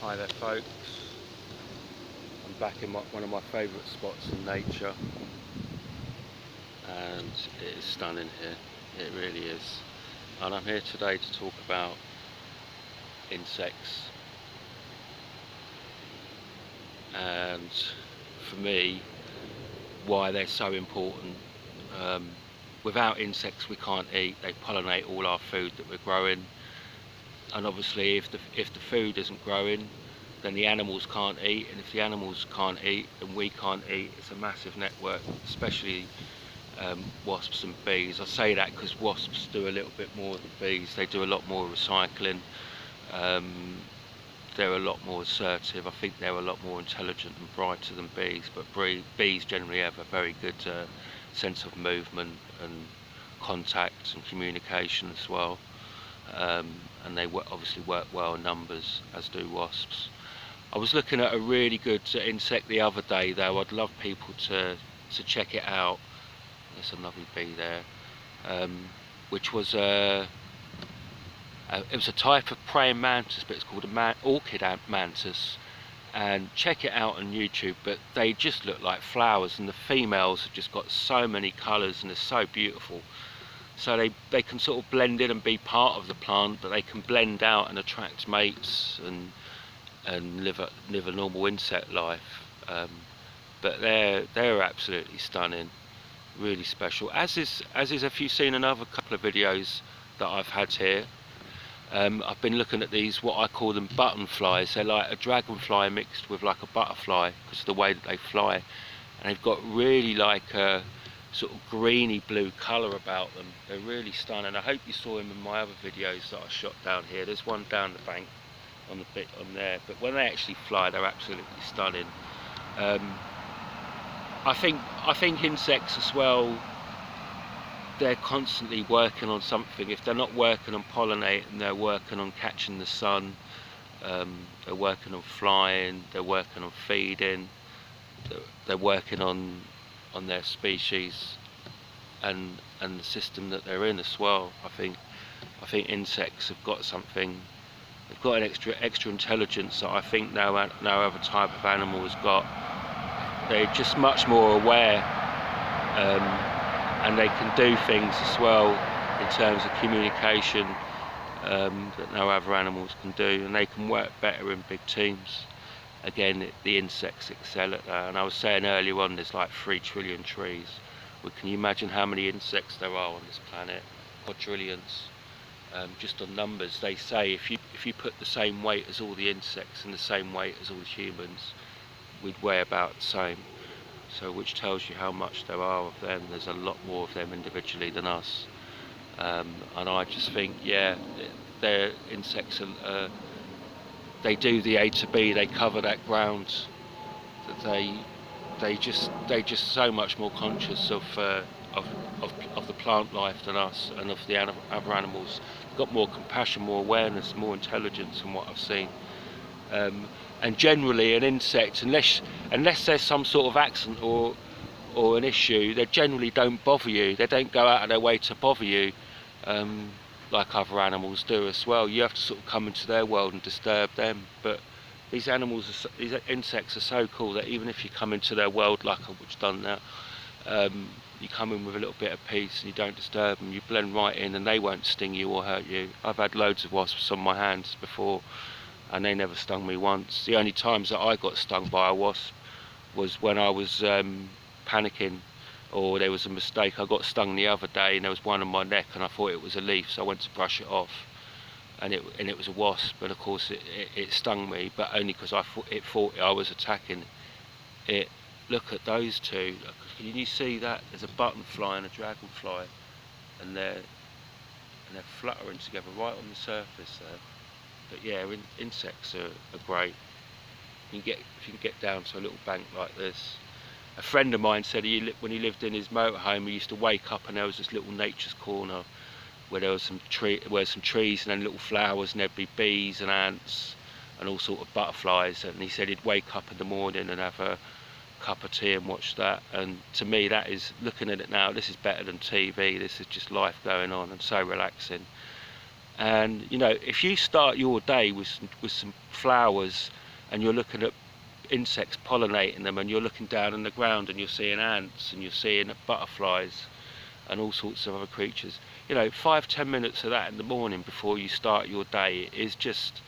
Hi there folks, I'm back in one of my favourite spots in nature, and it is stunning here, it really is. And I'm here today to talk about insects, and for me, why they're so important. Without insects we can't eat, they pollinate all our food that we're growing, and obviously if the food isn't growing, then the animals can't eat, and if the animals can't eat, then we can't eat. It's a massive network, especially wasps and bees. I say that because wasps do a little bit more than bees. They do a lot more recycling. They're a lot more assertive. I think they're a lot more intelligent and brighter than bees, but bees generally have a very good sense of movement and contact and communication as well. And they obviously work well in numbers, as do wasps. I was looking at a really good insect the other day though. I'd love people to check it out. There's a lovely bee there, which was it was a type of praying mantis, but it's called a orchid mantis. And check it out on YouTube. But they just look like flowers, and the females have just got so many colours, and they're so beautiful. So they can sort of blend in and be part of the plant, but they can blend out and attract mates and live a normal insect life. But they're absolutely stunning, really special. As is, if you've seen another couple of videos that I've had here, I've been looking at these, what I call them buttonflies. They're like a dragonfly mixed with like a butterfly because of the way that they fly, and they've got really like a sort of greeny blue colour about them. They're really stunning. I hope you saw them in my other videos that I shot down here. There's one down the bank on the bit on there, but when they actually fly, they're absolutely stunning. I think insects as well, they're constantly working on something. If they're not working on pollinating, they're working on catching the sun, they're working on flying, they're working on feeding, they're working on their species and the system that they're in as well. I think insects have got something. They've got an extra intelligence that I think no other type of animal has got. They're just much more aware, and they can do things as well in terms of communication that no other animals can do, and they can work better in big teams. Again, the insects excel at that. And I was saying earlier on, there's like 3 trillion trees. Well, can you imagine how many insects there are on this planet? Quadrillions. Just on numbers, they say if you put the same weight as all the insects and the same weight as all the humans, we'd weigh about the same. So which tells you how much there are of them. There's a lot more of them individually than us. And I just think, yeah, their insects are, they do the A to B. They cover that ground. That they just so much more conscious of the plant life than us, and of the other animals. They've got more compassion, more awareness, more intelligence than what I've seen. And generally, an insect, unless there's some sort of accident or an issue, they generally don't bother you. They don't go out of their way to bother you, like other animals do as well. You have to sort of come into their world and disturb them. But these insects are so cool that even if you come into their world like I've done now, you come in with a little bit of peace and you don't disturb them. You blend right in, and they won't sting you or hurt you. I've had loads of wasps on my hands before, and they never stung me once. The only times that I got stung by a wasp was when I was panicking, or there was a mistake. I got stung the other day, and there was one on my neck, and I thought it was a leaf, so I went to brush it off, and it was a wasp. And of course it stung me, but only because it thought I was attacking it. Look at those two. Can you see that? There's a buttonfly and a dragonfly, and they're fluttering together right on the surface there. But yeah, insects are great. If you can get down to a little bank like this. A friend of mine said when he lived in his motorhome, he used to wake up and there was this little nature's corner where there was some trees and then little flowers, and there'd be bees and ants and all sort of butterflies. And he said he'd wake up in the morning and have a cup of tea and watch that. And to me, that is, looking at it now, this is better than TV. This is just life going on and so relaxing. And you know, if you start your day with some flowers, and you're looking at insects pollinating them, and you're looking down on the ground and you're seeing ants and you're seeing butterflies and all sorts of other creatures, you know, 5-10 minutes of that in the morning before you start your day is just,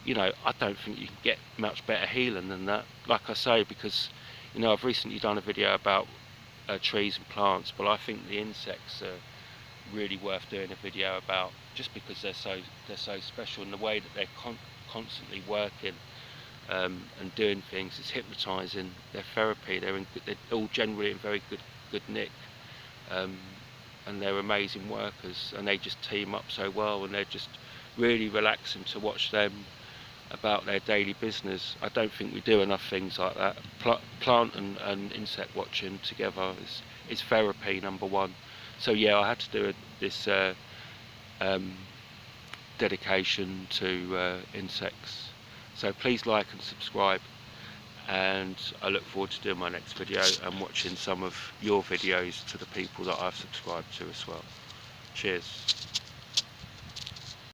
you know, I don't think you can get much better healing than that. Like I say, because, you know, I've recently done a video about trees and plants, but I think the insects are really worth doing a video about, just because they're so special, and the way that they're constantly working and doing things is hypnotising. Their therapy, they're all generally in very good nick, um, and they're amazing workers, and they just team up so well, and they're just really relaxing to watch them about their daily business. I don't think we do enough things like that. Plant and insect watching together is therapy number one. So yeah, I had to do this um, dedication to insects. So please like and subscribe, and I look forward to doing my next video and watching some of your videos to the people that I've subscribed to as well. Cheers.